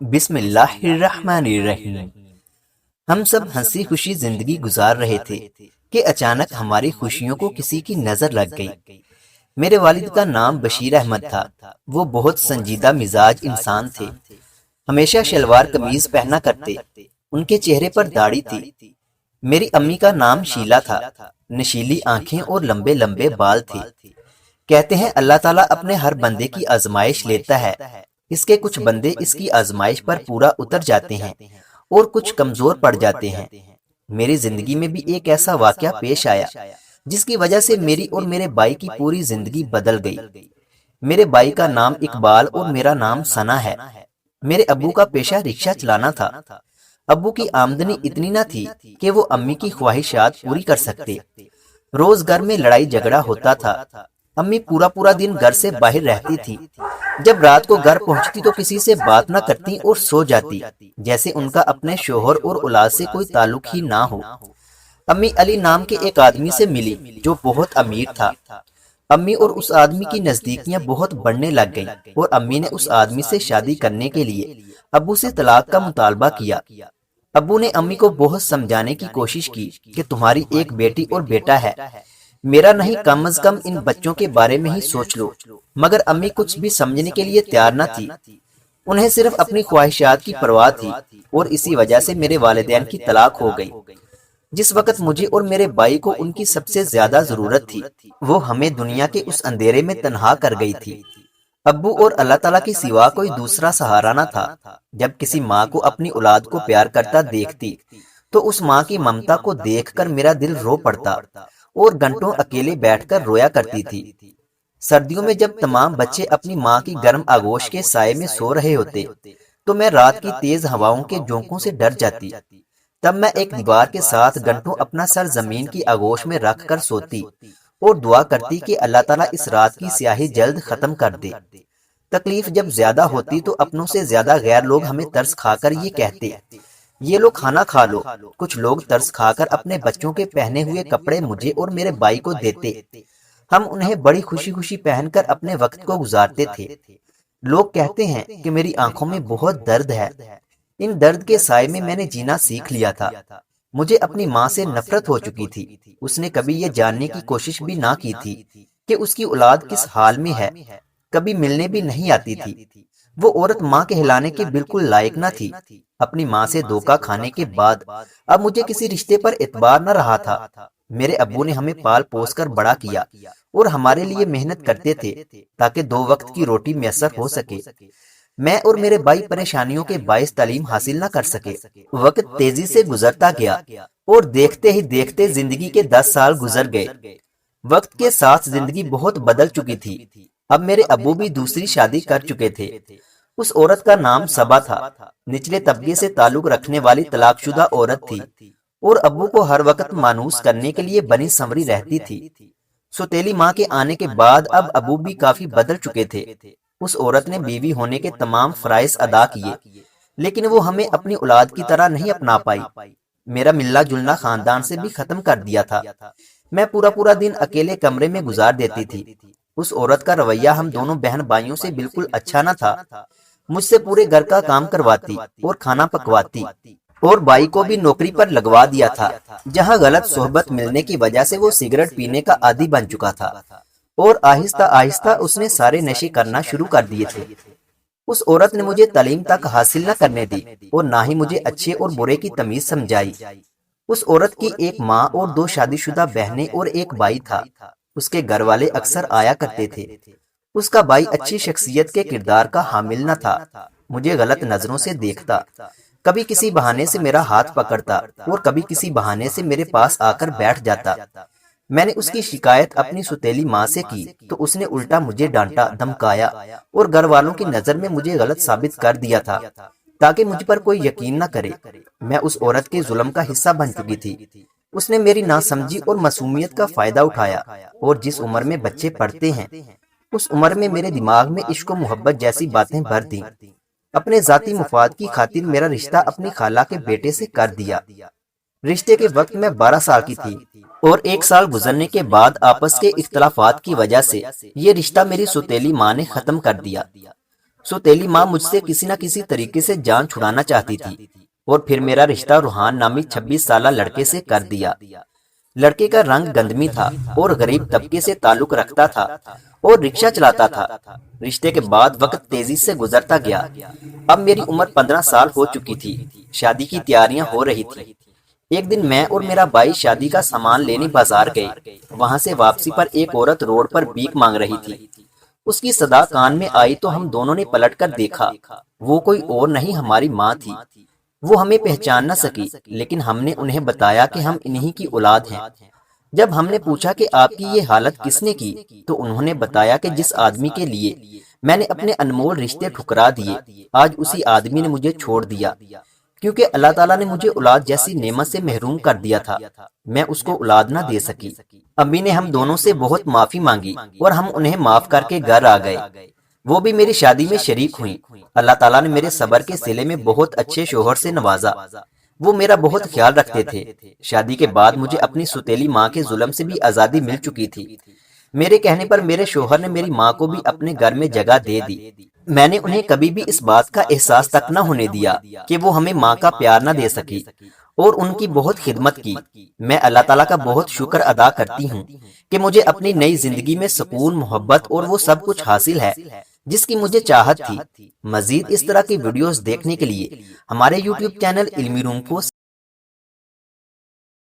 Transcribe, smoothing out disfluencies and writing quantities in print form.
بسم اللہ الرحمن الرحیم۔ ہم سب ہنسی خوشی زندگی گزار رہے تھے کہ اچانک ہماری خوشیوں کو کسی کی نظر لگ گئی۔ میرے والد کا نام بشیر احمد تھا۔ وہ بہت سنجیدہ مزاج انسان تھے، ہمیشہ شلوار قمیض پہنا کرتے، ان کے چہرے پر داڑھی تھی۔ میری امی کا نام شیلا تھا، نشیلی آنکھیں اور لمبے لمبے بال تھے۔ کہتے ہیں اللہ تعالیٰ اپنے ہر بندے کی آزمائش لیتا ہے، اس کے کچھ بندے اس کی آزمائش پر پورا اتر جاتے ہیں اور کچھ کمزور پڑ جاتے ہیں۔ میری زندگی میں بھی ایک ایسا واقعہ پیش آیا جس کی وجہ سے میری اور میرے بھائی کی پوری زندگی بدل گئی۔ میرے بھائی کا نام اقبال اور میرا نام ثنا ہے۔ میرے ابو کا پیشہ رکشہ چلانا تھا۔ ابو کی آمدنی اتنی نہ تھی کہ وہ امی کی خواہشات پوری کر سکتے۔ روز گھر میں لڑائی جھگڑا ہوتا تھا۔ امی پورا دن گھر سے باہر رہتی تھی۔ جب رات کو گھر پہنچتی تو کسی سے بات نہ کرتی اور سو جاتی، جیسے ان کا اپنے شوہر اور اولاد سے کوئی تعلق ہی نہ ہو۔ امی علی نام کے ایک آدمی سے ملی جو بہت امیر تھا۔ امی اور اس آدمی کی نزدیکیاں بہت بڑھنے لگ گئیں اور امی نے اس آدمی سے شادی کرنے کے لیے ابو سے طلاق کا مطالبہ کیا۔ ابو نے امی کو بہت سمجھانے کی کوشش کی کہ تمہاری ایک بیٹی اور بیٹا ہے، میرا نہیں، کم از کم ان بچوں کے بارے میں ہی سوچ لو، مگر امی کچھ بھی سمجھنے کے لیے تیار نہ تھی۔ انہیں صرف اپنی خواہشات کی پرواہ تھی اور اسی وجہ سے میرے والدین کی طلاق ہو گئی۔ جس وقت مجھے اور میرے بھائی کو ان کی سب سے زیادہ ضرورت تھی، وہ ہمیں دنیا کے اس اندھیرے میں تنہا کر گئی تھی۔ ابو اور اللہ تعالیٰ کے سوا کوئی دوسرا سہارا نہ تھا۔ جب کسی ماں کو اپنی اولاد کو پیار کرتا دیکھتی تو اس ماں کی ممتا کو دیکھ کر میرا دل رو پڑتا اور گھنٹوں اکیلے بیٹھ کر رویا کرتی تھی۔ سردیوں میں جب تمام بچے اپنی ماں کی گرم آغوش کے سائے میں سو رہے ہوتے تو میں رات کی تیز ہواؤں کے جھونکوں سے ڈر جاتی۔ تب میں ایک دیوار کے ساتھ گھنٹوں اپنا سر زمین کی آغوش میں رکھ کر سوتی اور دعا کرتی کہ اللہ تعالیٰ اس رات کی سیاہی جلد ختم کر دے۔ تکلیف جب زیادہ ہوتی تو اپنوں سے زیادہ غیر لوگ ہمیں ترس کھا کر یہ کہتے، یہ لوگ کھانا کھا لو۔ کچھ لوگ ترس کھا کر اپنے بچوں کے پہنے ہوئے کپڑے مجھے اور میرے بھائی کو دیتے۔ ہم انہیں بڑی خوشی خوشی پہن کر اپنے وقت کو گزارتے تھے۔ لوگ کہتے ہیں کہ میری آنکھوں میں بہت درد ہے۔ ان درد کے سائے میں نے جینا سیکھ لیا تھا۔ مجھے اپنی ماں سے نفرت ہو چکی تھی۔ اس نے کبھی یہ جاننے کی کوشش بھی نہ کی تھی کہ اس کی اولاد کس حال میں ہے، کبھی ملنے بھی نہیں آتی تھی۔ وہ عورت ماں کہلانے کے بالکل لائق نہ تھی۔ اپنی ماں سے دھوکہ کھانے کے بعد اب مجھے کسی رشتے پر اعتبار نہ رہا تھا۔ میرے ابو نے ہمیں پال پوس کر بڑا کیا اور ہمارے لیے محنت کرتے تھے تاکہ 2 وقت کی روٹی میسر ہو سکے۔ میں اور میرے بھائی پریشانیوں کے باعث تعلیم حاصل نہ کر سکے۔ وقت تیزی سے گزرتا گیا اور دیکھتے ہی دیکھتے زندگی کے 10 سال گزر گئے۔ وقت کے ساتھ زندگی بہت بدل چکی تھی۔ اب میرے ابو بھی دوسری شادی کر چکے تھے۔ اس عورت کا نام صبا تھا، نچلے طبقے سے تعلق رکھنے والی طلاق شدہ عورت تھی اور ابو کو ہر وقت مانوس کرنے کے لیے بنی سنوری رہتی تھی۔ سوتیلی ماں کے آنے کے بعد اب ابو بھی کافی بدل چکے تھے۔ اس عورت نے بیوی ہونے کے تمام فرائض ادا کیے، لیکن وہ ہمیں اپنی اولاد کی طرح نہیں اپنا پائی۔ میرا ملنا جلنا خاندان سے بھی ختم کر دیا تھا۔ میں پورا دن اکیلے کمرے میں گزار دیتی تھی۔ اس عورت کا رویہ ہم دونوں بہن بھائیوں سے بالکل اچھا نہ تھا۔ مجھ سے پورے گھر کا کام کرواتی اور کھانا پکواتی اور بھائی کو بھی نوکری پر لگوا دیا تھا، جہاں غلط صحبت ملنے کی وجہ سے وہ سگریٹ پینے کا عادی بن چکا تھا اور آہستہ آہستہ اس نے سارے نشے کرنا شروع کر دیے تھے۔ اس عورت نے مجھے تعلیم تک حاصل نہ کرنے دی اور نہ ہی مجھے اچھے اور برے کی تمیز سمجھائی۔ اس عورت کی ایک ماں اور 2 شادی شدہ بہنیں اور ایک بھائی تھا۔ اس کے گھر والے اکثر آیا کرتے تھے۔ اس کا بھائی اچھی شخصیت کے کردار کا حامل نہ تھا، مجھے غلط نظروں سے دیکھتا، کبھی کسی بہانے سے میرا ہاتھ پکڑتا اور کبھی کسی بہانے سے میرے پاس آ کر بیٹھ جاتا۔ میں نے اس کی شکایت اپنی سوتیلی ماں سے کی تو اس نے الٹا مجھے ڈانٹا، دھمکایا اور گھر والوں کی نظر میں مجھے غلط ثابت کر دیا تھا تاکہ مجھ پر کوئی یقین نہ کرے۔ میں اس عورت کے ظلم کا حصہ بن چکی تھی۔ اس نے میری ناسمجھی اور معصومیت کا فائدہ اٹھایا اور جس عمر میں بچے پڑھتے ہیں اس عمر میں میرے دماغ میں عشق و محبت جیسی باتیں بھر دیں۔ اپنے ذاتی مفاد کی خاطر میرا رشتہ اپنی خالہ کے بیٹے سے کر دیا۔ رشتے کے وقت میں 12 سال کی تھی اور 1 سال گزرنے کے بعد آپس کے اختلافات کی وجہ سے یہ رشتہ میری سوتیلی ماں نے ختم کر دیا۔ سوتیلی ماں مجھ سے کسی نہ کسی طریقے سے جان چھڑانا چاہتی تھی اور پھر میرا رشتہ روحان نامی 26 سالہ لڑکے سے کر دیا۔ لڑکے کا رنگ گندمی تھا اور غریب طبقے سے تعلق رکھتا تھا اور رکشہ چلاتا تھا۔ رشتے کے بعد وقت تیزی سے گزرتا گیا۔ اب میری عمر 15 سال ہو چکی تھی، شادی کی تیاریاں ہو رہی تھی۔ ایک دن میں اور میرا بھائی شادی کا سامان لینے بازار گئے۔ وہاں سے واپسی پر ایک عورت روڈ پر بھیک مانگ رہی تھی۔ اس کی صدا کان میں آئی تو ہم دونوں نے پلٹ کر دیکھا۔ وہ کوئی اور نہیں ہماری ماں تھی۔ وہ ہمیں پہچان نہ سکی، لیکن ہم نے انہیں بتایا کہ ہم انہی کی اولاد ہیں۔ جب ہم نے پوچھا کہ آپ کی یہ حالت کس نے کی، تو انہوں نے بتایا کہ جس آدمی کے لیے میں نے اپنے انمول رشتے ٹھکرا دیے، آج اسی آدمی نے مجھے چھوڑ دیا۔ کیونکہ اللہ تعالیٰ نے مجھے اولاد جیسی نعمت سے محروم کر دیا تھا، میں اس کو اولاد نہ دے سکی۔ امی نے ہم دونوں سے بہت معافی مانگی اور ہم انہیں معاف کر کے گھر آ گئے۔ وہ بھی میری شادی میں شریک ہوئیں۔ اللہ تعالیٰ نے میرے صبر کے صلے میں بہت اچھے شوہر سے نوازا۔ وہ میرا بہت خیال رکھتے تھے۔ شادی کے بعد مجھے اپنی سوتیلی ماں کے ظلم سے بھی آزادی مل چکی تھی۔ میرے کہنے پر میرے شوہر نے میری ماں کو بھی اپنے گھر میں جگہ دے دی۔ میں نے انہیں کبھی بھی اس بات کا احساس تک نہ ہونے دیا کہ وہ ہمیں ماں کا پیار نہ دے سکی، اور ان کی بہت خدمت کی۔ میں اللہ تعالیٰ کا بہت شکر ادا کرتی ہوں کہ مجھے اپنی نئی زندگی میں سکون، محبت اور وہ سب کچھ حاصل ہے جس کی مجھے چاہت تھی۔ مزید اس طرح کی ویڈیوز دیکھنے کے لیے ہمارے یوٹیوب چینل علمی روم کو